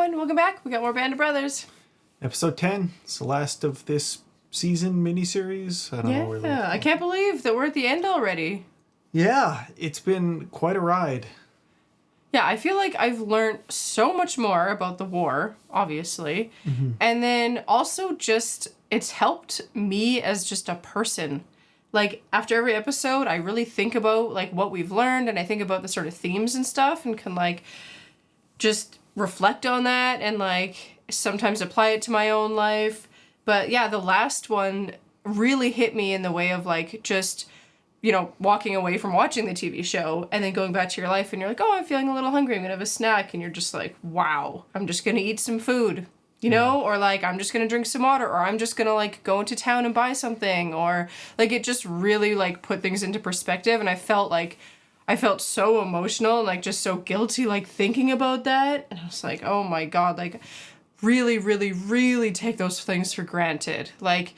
everyone. Welcome back. We got more Band of Brothers. Episode 10. It's the last of this season miniseries. I don't know where Yeah, I can't believe that we're at the end already. Yeah, it's been quite a ride. Yeah, I feel like I've learned so much more about the war, obviously. Mm-hmm. And then also just, it's helped me as just a person. Like, after every episode, I really think about, like, what we've learned, and I think about the sort of themes and stuff, and can, like, just reflect on that, and, like, sometimes apply it to my own life. But, yeah, the last one really hit me in the way of, like, just, you know, walking away from watching the TV show, and then going back to your life, and you're like, oh, I'm feeling a little hungry, I'm gonna have a snack, and you're just like, wow, I'm just gonna eat some food. You know, or like, I'm just going to drink some water, or I'm just going to like go into town and buy something, or like, it just really like put things into perspective. And I felt so emotional and like just so guilty, like thinking about that. And I was like, oh my God, like really, really, really take those things for granted. Like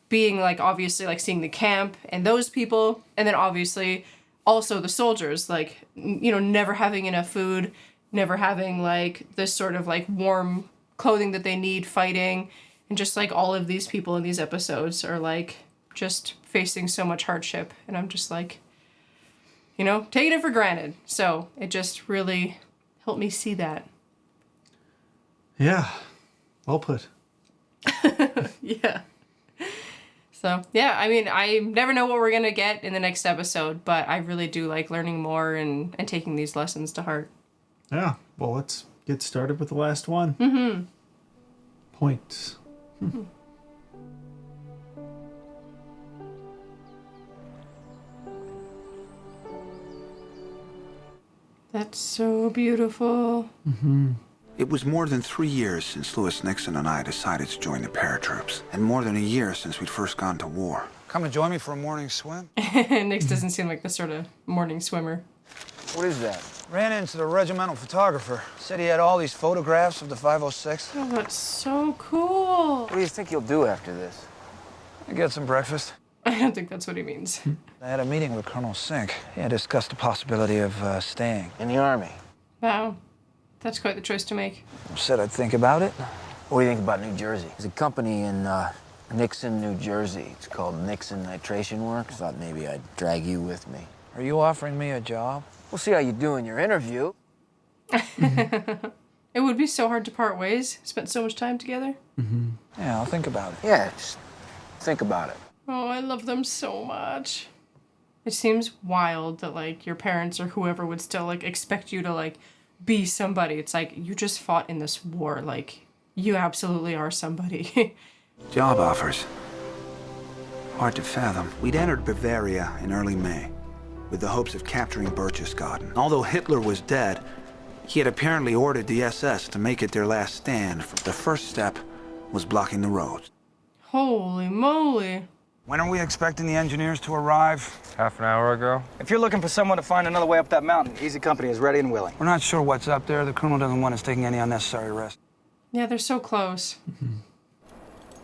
being like, obviously like seeing the camp and those people. And then obviously also the soldiers, like, you know, never having enough food, never having like this sort of like warm clothing that they need fighting, and just like all of these people in these episodes are like just facing so much hardship, and I'm just like, you know, taking it for granted. So it just really helped me see that. Yeah, well put. Yeah. So yeah, I mean, I never know what we're gonna get in the next episode, but I really do like learning more and taking these lessons to heart. Yeah, well, let's get started with the last one. Mm-hmm. Points. Mm-hmm. That's so beautiful. Mm-hmm. It was more than 3 years since Lewis Nixon and I decided to join the paratroops, and more than a year since we'd first gone to war. Come and join me for a morning swim? Nix doesn't seem like the sort of morning swimmer. What is that? Ran into the regimental photographer. Said he had all these photographs of the 506. Oh, that's so cool. What do you think you'll do after this? I get some breakfast. I don't think that's what he means. I had a meeting with Colonel Sink. He had discussed the possibility of staying. In the Army? Wow. That's quite the choice to make. Said I'd think about it. What do you think about New Jersey? There's a company in Nixon, New Jersey. It's called Nixon Nitration Works. Thought maybe I'd drag you with me. Are you offering me a job? We'll see how you do in your interview. It would be so hard to part ways. Spent so much time together. Mm-hmm. Yeah, I'll think about it. Yeah, just think about it. Oh, I love them so much. It seems wild that, like, your parents or whoever would still, like, expect you to, like, be somebody. It's like, you just fought in this war. Like, you absolutely are somebody. Job offers. Hard to fathom. We'd entered Bavaria in early May, with the hopes of capturing Berchtesgaden. Although Hitler was dead, he had apparently ordered the SS to make it their last stand. The first step was blocking the roads. Holy moly. When are we expecting the engineers to arrive? Half an hour ago. If you're looking for someone to find another way up that mountain, Easy Company is ready and willing. We're not sure what's up there. The colonel doesn't want us taking any unnecessary risks. Yeah, they're so close.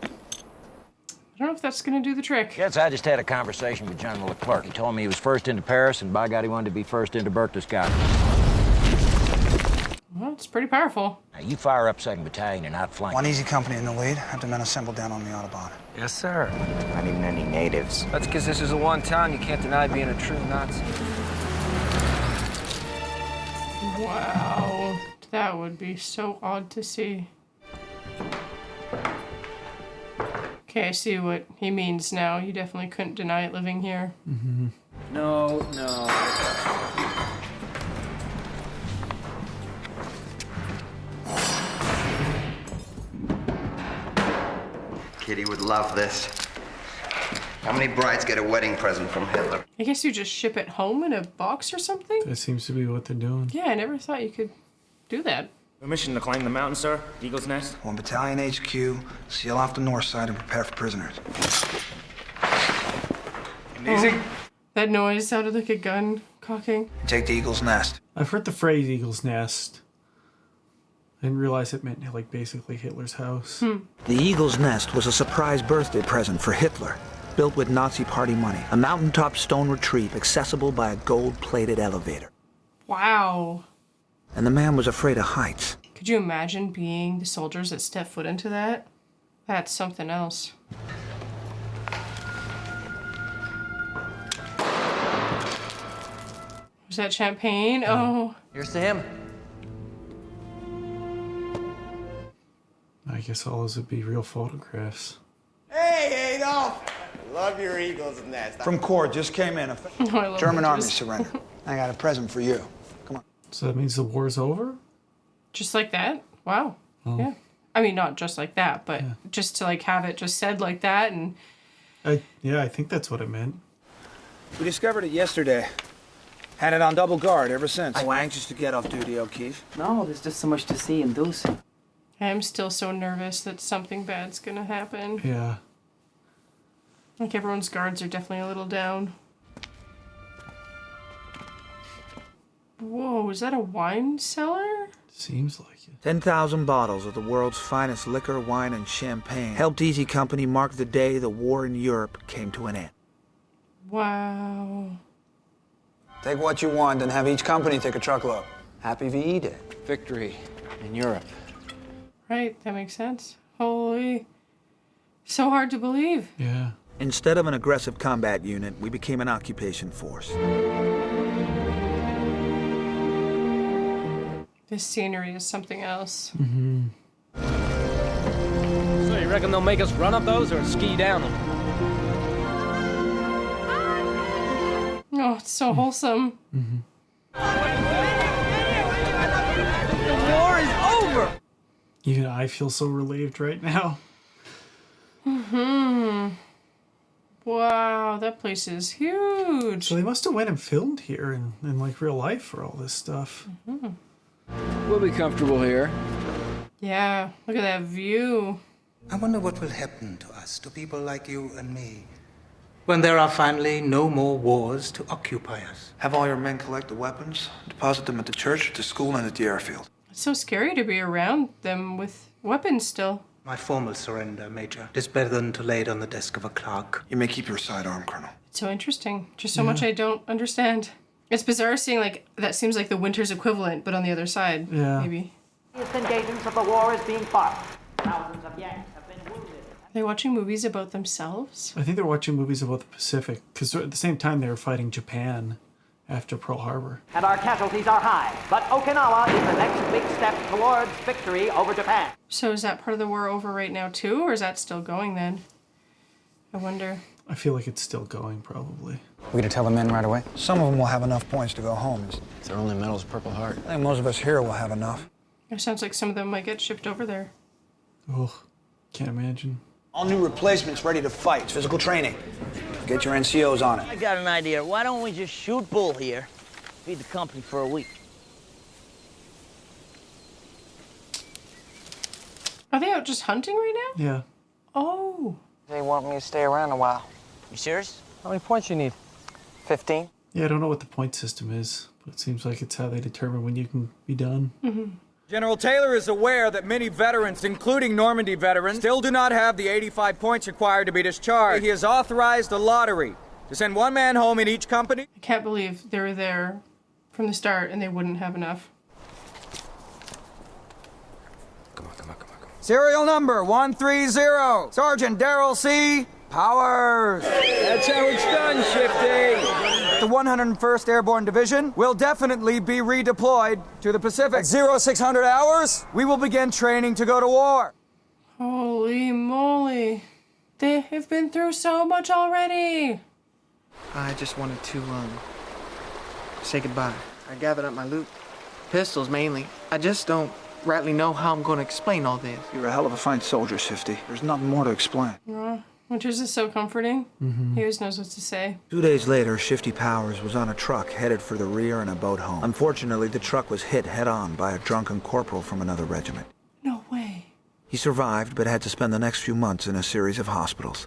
I don't know if that's gonna do the trick. Yes, I just had a conversation with General Leclerc. He told me he was first into Paris, and by God, he wanted to be first into Berchtesgaden. Well, it's pretty powerful. Now, you fire up 2nd Battalion and outflank. One Easy Company in the lead. Have the men assembled down on the Autobahn. Yes, sir. Not even any natives. That's because this is a one town you can't deny being a true Nazi. Wow. That would be so odd to see. Okay, I see what he means now. You definitely couldn't deny it living here. Mm-hmm. No. Kitty would love this. How many brides get a wedding present from Hitler? I guess you just ship it home in a box or something? That seems to be what they're doing. Yeah, I never thought you could do that. Permission to climb the mountain, sir. Eagle's Nest. 1 Battalion HQ, seal off the north side and prepare for prisoners. Easy? That noise sounded like a gun cocking. Take the Eagle's Nest. I've heard the phrase Eagle's Nest. I didn't realize it meant, like, basically Hitler's house. The Eagle's Nest was a surprise birthday present for Hitler, built with Nazi party money. A mountaintop stone retreat accessible by a gold-plated elevator. Wow. And the man was afraid of heights. Could you imagine being the soldiers that step foot into that? That's something else. Was that champagne? Oh. Here's to him. I guess all those would be real photographs. Hey, Adolf! Love your eagle's nest. From court, just came in. I German army pictures. surrendered. I got a present for you. Come on. So that means the war's over? Just like that? Wow. Oh. Yeah. I mean, not just like that, but just to like have it just said like that and... I think that's what it meant. We discovered it yesterday. Had it on double guard ever since. Oh, anxious to get off duty, O'Keefe? No, there's just so much to see and do. I'm still so nervous that something bad's gonna happen. Yeah. Like everyone's guards are definitely a little down. Whoa, is that a wine cellar? Seems like it. 10,000 bottles of the world's finest liquor, wine, and champagne helped Easy Company mark the day the war in Europe came to an end. Wow. Take what you want and have each company take a truckload. Happy VE Day. Victory in Europe. Right, that makes sense. Holy. So hard to believe. Yeah. Instead of an aggressive combat unit, we became an occupation force. This scenery is something else. Mm-hmm. So you reckon they'll make us run up those or ski down them? Oh, it's so wholesome. Mm-hmm. The war is over! Even I feel so relieved right now. Mm-hmm. Wow, that place is huge. So they must have went and filmed here in like real life for all this stuff. Mm-hmm. We'll be comfortable here. Yeah, look at that view. I wonder what will happen to us, to people like you and me, when there are finally no more wars to occupy us. Have all your men collect the weapons, deposit them at the church, the school, and at the airfield. It's so scary to be around them with weapons still. My formal surrender, Major. It is better than to lay it on the desk of a clerk. You may keep your sidearm, Colonel. It's so interesting. Just so much I don't understand. It's bizarre seeing like that seems like the winter's equivalent, but on the other side. Yeah. Maybe. Engagements of the war is being fought. Thousands of Yanks have been wounded. Are they watching movies about themselves? I think they're watching movies about the Pacific because at the same time they were fighting Japan after Pearl Harbor. And our casualties are high, but Okinawa is the next big step towards victory over Japan. So is that part of the war over right now too, or is that still going then? I wonder. I feel like it's still going probably. We gonna tell the men right away? Some of them will have enough points to go home. Their only medal's Purple Heart. I think most of us here will have enough. It sounds like some of them might get shipped over there. Oh, can't imagine. All new replacements ready to fight. It's physical training. Get your NCOs on it. I got an idea. Why don't we just shoot bull here? Feed the company for a week. Are they out just hunting right now? Yeah. Oh. They want me to stay around a while. You serious? How many points you need? 15. Yeah, I don't know what the point system is, but it seems like it's how they determine when you can be done. Mm-hmm. General Taylor is aware that many veterans, including Normandy veterans, still do not have the 85 points required to be discharged. He has authorized a lottery to send one man home in each company. I can't believe they were there from the start and they wouldn't have enough. Come on. Serial number 130, Sergeant Darrell C. Powers. That's how it's done, Shifty. The 101st Airborne Division will definitely be redeployed to the Pacific. At 0600 hours, we will begin training to go to war. Holy moly. They have been through so much already. I just wanted to, say goodbye. I gathered up my loot. Pistols, mainly. I just don't rightly know how I'm going to explain all this. You're a hell of a fine soldier, Shifty. There's nothing more to explain. Winters is so comforting. Mm-hmm. He always knows what to say. 2 days later, Shifty Powers was on a truck headed for the rear in a boat home. Unfortunately, the truck was hit head-on by a drunken corporal from another regiment. No way. He survived, but had to spend the next few months in a series of hospitals.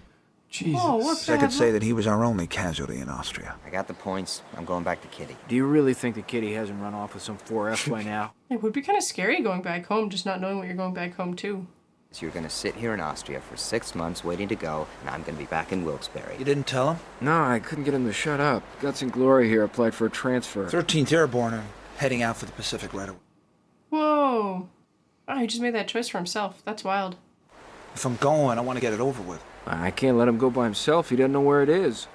Jesus. Oh, what I bad could say luck. that he was our only casualty in Austria. I got the points. I'm going back to Kitty. Do you really think that Kitty hasn't run off with some 4F by now? It would be kind of scary going back home, just not knowing what you're going back home to. So you're going to sit here in Austria for 6 months waiting to go, and I'm going to be back in Wilkes-Barre. You didn't tell him? No, I couldn't get him to shut up. Guts and Glory here applied for a transfer. 13th Airborne are heading out for the Pacific right away. Whoa. Oh, he just made that choice for himself. That's wild. If I'm going, I want to get it over with. I can't let him go by himself. He doesn't know where it is.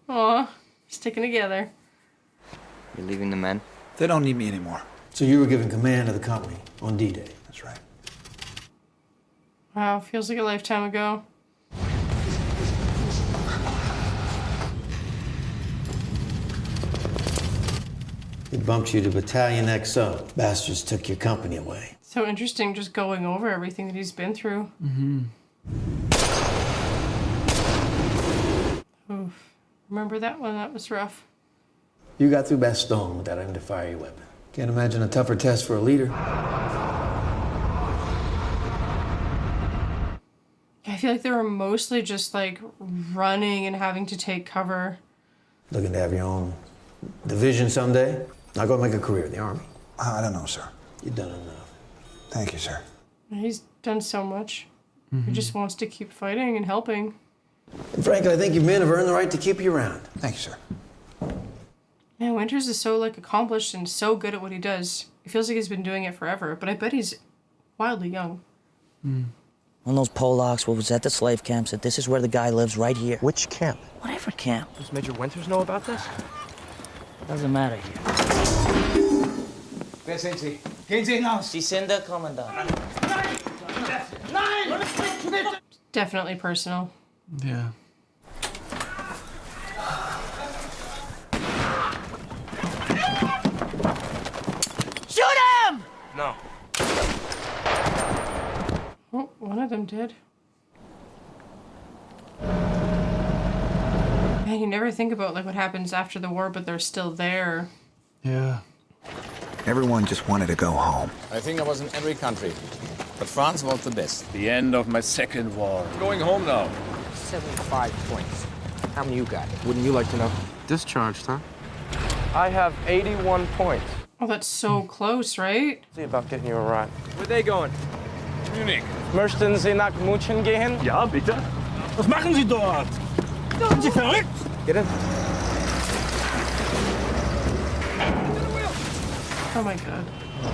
Aw, sticking together. You're leaving the men? They don't need me anymore. So you were given command of the company on D-Day? That's right. Wow, feels like a lifetime ago. They bumped you to Battalion XO. Bastards took your company away. So interesting just going over everything that he's been through. Mm-hmm. Oof. Remember that one? That was rough. You got through Bastogne without having to fire your weapon. Can't imagine a tougher test for a leader. I feel like they were mostly just like running and having to take cover. Looking to have your own division someday? Not gonna make a career in the Army. I don't know, sir. You've done enough. Thank you, sir. He's done so much. He just wants to keep fighting and helping. And frankly, I think you men have earned the right to keep you around. Thank you, sir. Man, Winters is so like accomplished and so good at what he does. It feels like he's been doing it forever, but I bet he's wildly young. One of those Polacks was at the slave camp said this is where the guy lives right here. Which camp? Whatever camp. Does Major Winters know about this? Doesn't matter here. Wer sind Sie? Gehen Sie hinaus! Sie sind der Kommandant. Definitely personal. Yeah. Shoot him! No. Oh, one of them did. Man, you never think about like what happens after the war, but they're still there. Yeah. Everyone just wanted to go home. I think I was in every country, but France was the best. The end of my second war. Going home now. 75 points. How many you got? Wouldn't you like to know? Discharged, huh? I have 81 points. Oh, that's so close, right? See about getting you a ride. Where they going? Munich. Möchten Sie nach München gehen? Ja, bitte. Was machen Sie dort? Sind Sie verrückt? Get in. Oh my god.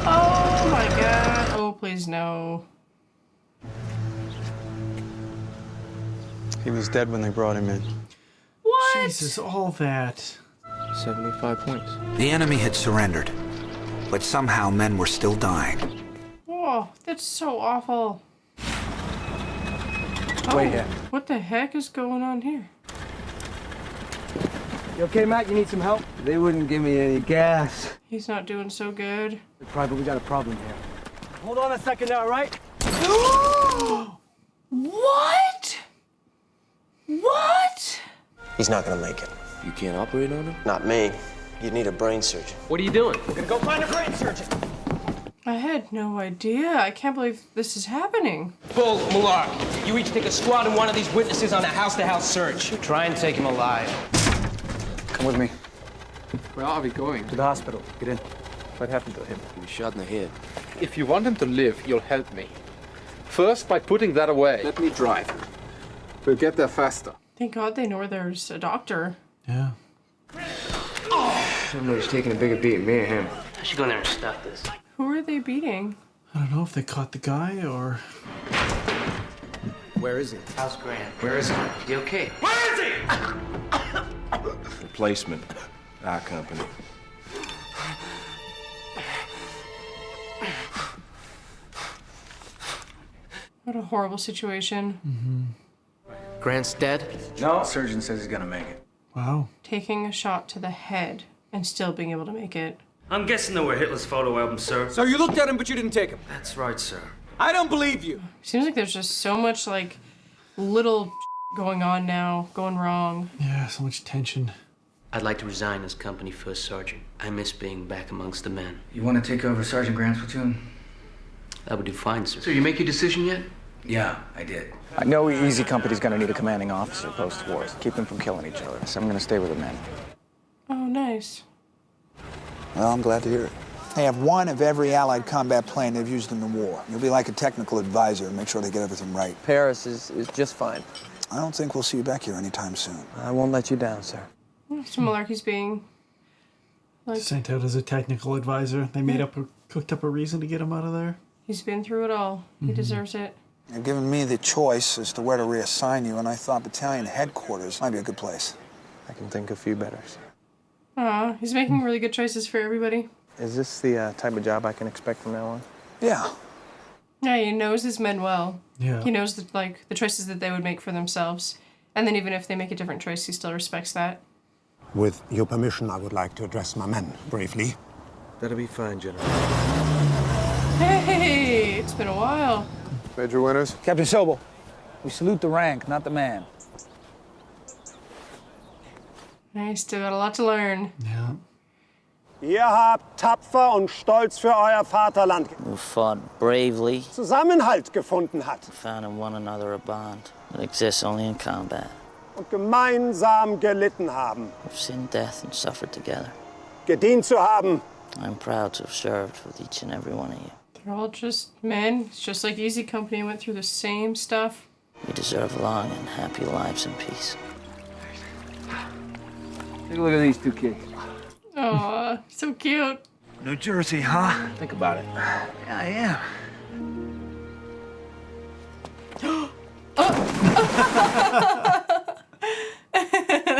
Oh my god. Oh, please no. He was dead when they brought him in. What? Jesus, all that. 75 points. The enemy had surrendered, but somehow men were still dying. Oh, that's so awful. Wait Oh, here. what the heck is going on here? You okay, Matt? You need some help? They wouldn't give me any gas. He's not doing so good. Private, we got a problem here. Hold on a second now, all right? What? What? He's not gonna make it. You can't operate on him? Not me. You'd need a brain surgeon. What are you doing? We're gonna go find a brain surgeon. I had no idea. I can't believe this is happening. Bull, Mular. You each take a squad and one of these witnesses on a house-to-house search. Try and take him alive. Come with me. Where are we going? To the hospital. Get in. What happened to him? He was shot in the head. If you want him to live, you'll help me. First, by putting that away. Let me drive. We'll get there faster. Thank God they know there's a doctor. Yeah. Somebody's taking a bigger beat than me or him. I should go in there and stop this. Who are they beating? I don't know if they caught the guy or... Where is he? How's Grant? Where is he? Is he okay? Where is he? Replacement. Our company. What a horrible situation. Grant's dead? No. Surgeon says he's gonna make it. Wow. Taking a shot to the head and still being able to make it. I'm guessing they were Hitler's photo albums, sir. So you looked at him, but you didn't take him. That's right, sir. I don't believe you. Seems like there's just so much like little going on now, going wrong. Yeah, so much tension. I'd like to resign as company first sergeant. I miss being back amongst the men. You want to take over Sergeant Grant's platoon? That would do fine, sir. So you make your decision yet? Yeah, I did. I know Easy Company's gonna need a commanding officer post-war to keep them from killing each other, so I'm gonna stay with the men. Oh, nice. Well, I'm glad to hear it. They have one of every Allied combat plane they've used in the war. You'll be like a technical advisor and make sure they get everything right. Paris is just fine. I don't think we'll see you back here anytime soon. I won't let you down, sir. So Malarkey's being like Sent out as a technical advisor. They made up a Cooked up a reason to get him out of there. He's been through it all. He deserves it. They've given me the choice as to where to reassign you, and I thought battalion headquarters might be a good place. I can think of few betters. Aw, he's making really good choices for everybody. Is this the type of job I can expect from now on? Yeah. Yeah, he knows his men well. Yeah. He knows the choices that they would make for themselves. And then even if they make a different choice, he still respects that. With your permission, I would like to address my men briefly. That'll be fine, General. Hey, it's been a while. Major Winters? Captain Sobel, we salute the rank, not the man. I still got a lot to learn. Yeah. Ihr habt tapfer und stolz für euer Vaterland who fought bravely, Zusammenhalt gefunden hat found in one another a bond that exists only in combat, und gemeinsam gelitten haben. who've seen death and suffered together. Gedient zu haben. I'm proud to have served with each and every one of you. They're all just men. It's just like Easy Company went through the same stuff. You deserve long and happy lives in peace. Take a look at these two kids. Aw, so cute. New Jersey, huh? Think about it. Yeah, I am.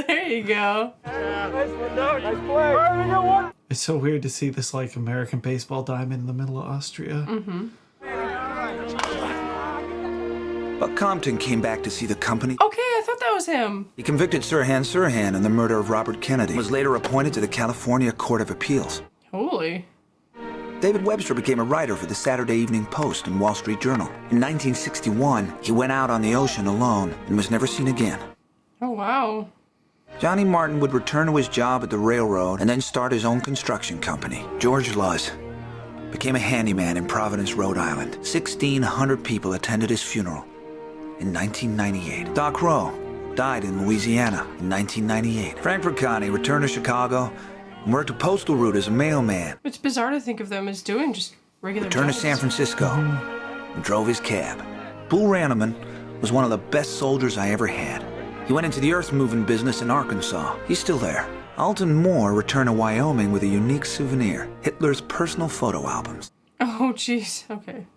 There you go. Nice play. It's so weird to see this like American baseball diamond in the middle of Austria. Mm-hmm. Buck Compton came back to see the company. Okay, I thought that was him. He convicted Sirhan in the murder of Robert Kennedy and was later appointed to the California Court of Appeals. Holy. David Webster became a writer for the Saturday Evening Post and Wall Street Journal. In 1961, he went out on the ocean alone and was never seen again. Oh, wow. Johnny Martin would return to his job at the railroad and then start his own construction company. George Luz became a handyman in Providence, Rhode Island. 1,600 people attended his funeral in 1998. Doc Rowe died in Louisiana in 1998. Frank Percani returned to Chicago and worked a postal route as a mailman. It's bizarre to think of them as doing just regular Returned to jobs. San Francisco and drove his cab. Bull Ranneman was one of the best soldiers I ever had. He went into the earth-moving business in Arkansas. He's still there. Alton Moore returned to Wyoming with a unique souvenir, Hitler's personal photo albums. Oh, jeez. Okay.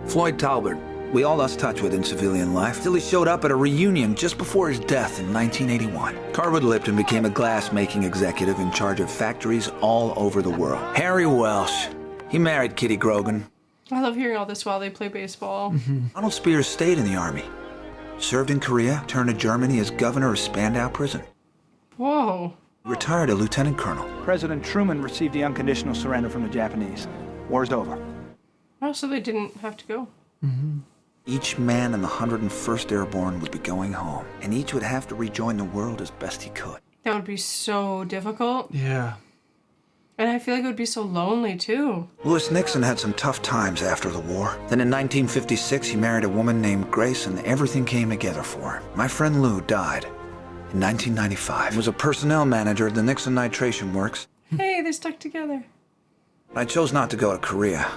Floyd Talbert, we all lost touch with in civilian life, till he showed up at a reunion just before his death in 1981. Carwood Lipton became a glass-making executive in charge of factories all over the world. Harry Welsh, he married Kitty Grogan. I love hearing all this while they play baseball. Donald Spears stayed in the Army. Served in Korea, turned to Germany as governor of Spandau Prison. Whoa. Retired a lieutenant colonel. President Truman received the unconditional surrender from the Japanese. War's over. Oh, so they didn't have to go. Each man in the 101st Airborne would be going home, and each would have to rejoin the world as best he could. That would be so difficult. Yeah. And I feel like it would be so lonely, too. Lewis Nixon had some tough times after the war. Then in 1956, he married a woman named Grace, and everything came together for him. My friend Lou died in 1995. He was a personnel manager at the Nixon Nitration Works. Hey, they stuck together. I chose not to go to Korea.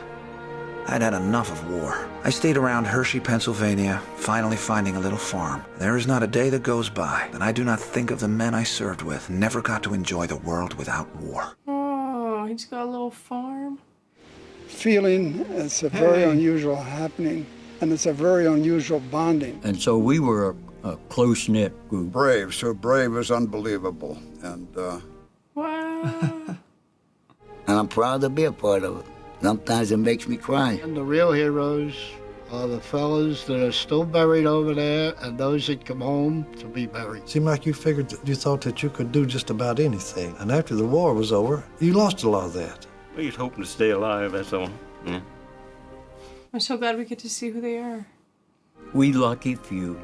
I'd had enough of war. I stayed around Hershey, Pennsylvania, finally finding a little farm. There is not a day that goes by that I do not think of the men I served with and never got to enjoy the world without war. Oh, he's got a little farm. Feeling it's a very unusual happening, and it's a very unusual bonding. And so we were a close-knit group. Brave, so brave is unbelievable. And, Wow. And I'm proud to be a part of it. Sometimes it makes me cry. And the real heroes are the fellas that are still buried over there and those that come home to be buried. Seemed like you thought that you could do just about anything. And after the war was over, you lost a lot of that. We're just hoping to stay alive, that's all. Yeah. I'm so glad we get to see who they are. We lucky few.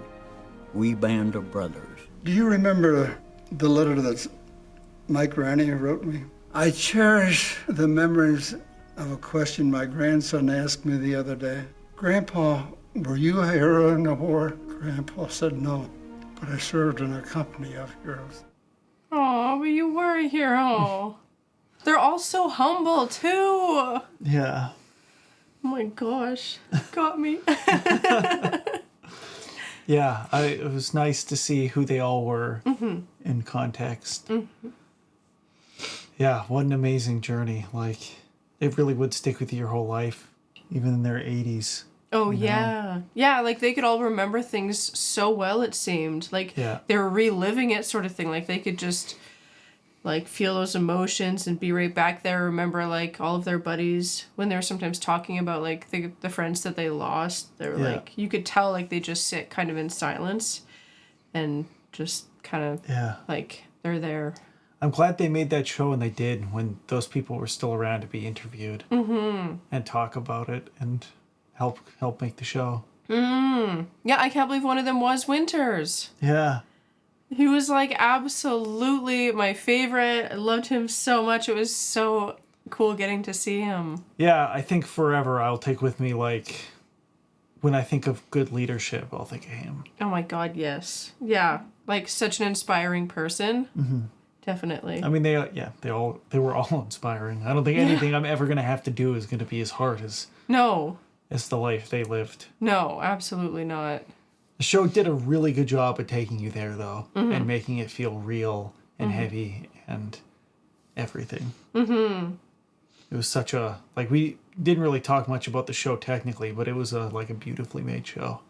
We band of brothers. Do you remember the letter that Mike Raney wrote me? I cherish the memories of a question my grandson asked me the other day. Grandpa, were you a hero in the war? Grandpa said no, but I served in a company of heroes. Oh, but you were a hero. They're all so humble, too. Yeah. Oh my gosh. Got me. Yeah, it was nice to see who they all were in context. Yeah, what an amazing journey. Like, it really would stick with you your whole life, even in their 80s. Oh, you know? yeah. Yeah, like they could all remember things so well, it seemed. Like they were reliving it sort of thing. Like they could just like feel those emotions and be right back there. Remember like all of their buddies when they were sometimes talking about like the friends that they lost. They were like, you could tell like they just sit kind of in silence and just kind of like they're there. I'm glad they made that show when they did, when those people were still around to be interviewed and talk about it and help make the show. Yeah, I can't believe one of them was Winters. Yeah. He was like absolutely my favorite. I loved him so much. It was so cool getting to see him. Yeah, I think forever I'll take with me, like, when I think of good leadership, I'll think of him. Oh my God, yes. Yeah, like such an inspiring person. Definitely. I mean, they were all inspiring. I don't think anything I'm ever going to have to do is going to be as hard as the life they lived. No, absolutely not. The show did a really good job at taking you there, though, and making it feel real and heavy and everything. It was such a, like, we didn't really talk much about the show technically, but it was a beautifully made show.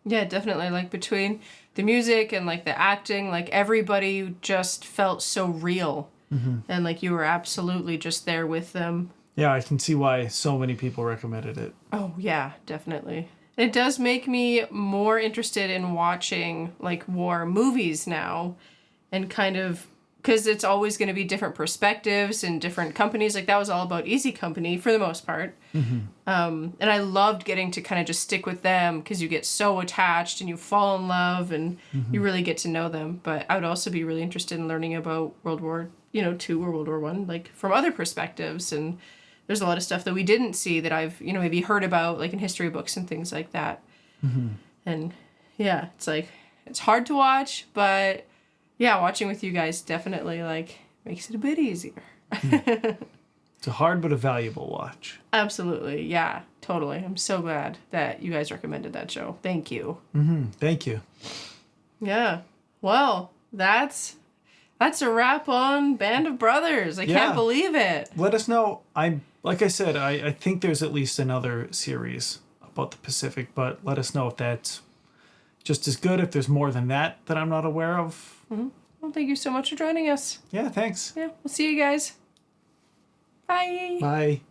Yeah, definitely. Like between the music and like the acting, like everybody just felt so real. And like you were absolutely just there with them. Yeah, I can see why so many people recommended it. Oh, yeah, definitely. It does make me more interested in watching like war movies now and kind of, because it's always going to be different perspectives and different companies. Like that was all about Easy Company for the most part. And I loved getting to kind of just stick with them because you get so attached and you fall in love and you really get to know them. But I would also be really interested in learning about World War II or World War I, like from other perspectives. And there's a lot of stuff that we didn't see that I've, maybe heard about like in history books and things like that. And yeah, it's like, it's hard to watch, but yeah, watching with you guys definitely like makes it a bit easier. It's a hard but a valuable watch. Absolutely. Yeah, totally. I'm so glad that you guys recommended that show. Thank you. Thank you. Yeah. Well, that's a wrap on Band of Brothers. I can't believe it. Let us know. Like I said, I think there's at least another series about the Pacific, but let us know if that's just as good, if there's more than that I'm not aware of. Well, thank you so much for joining us. Yeah, thanks. Yeah, we'll see you guys. Bye. Bye.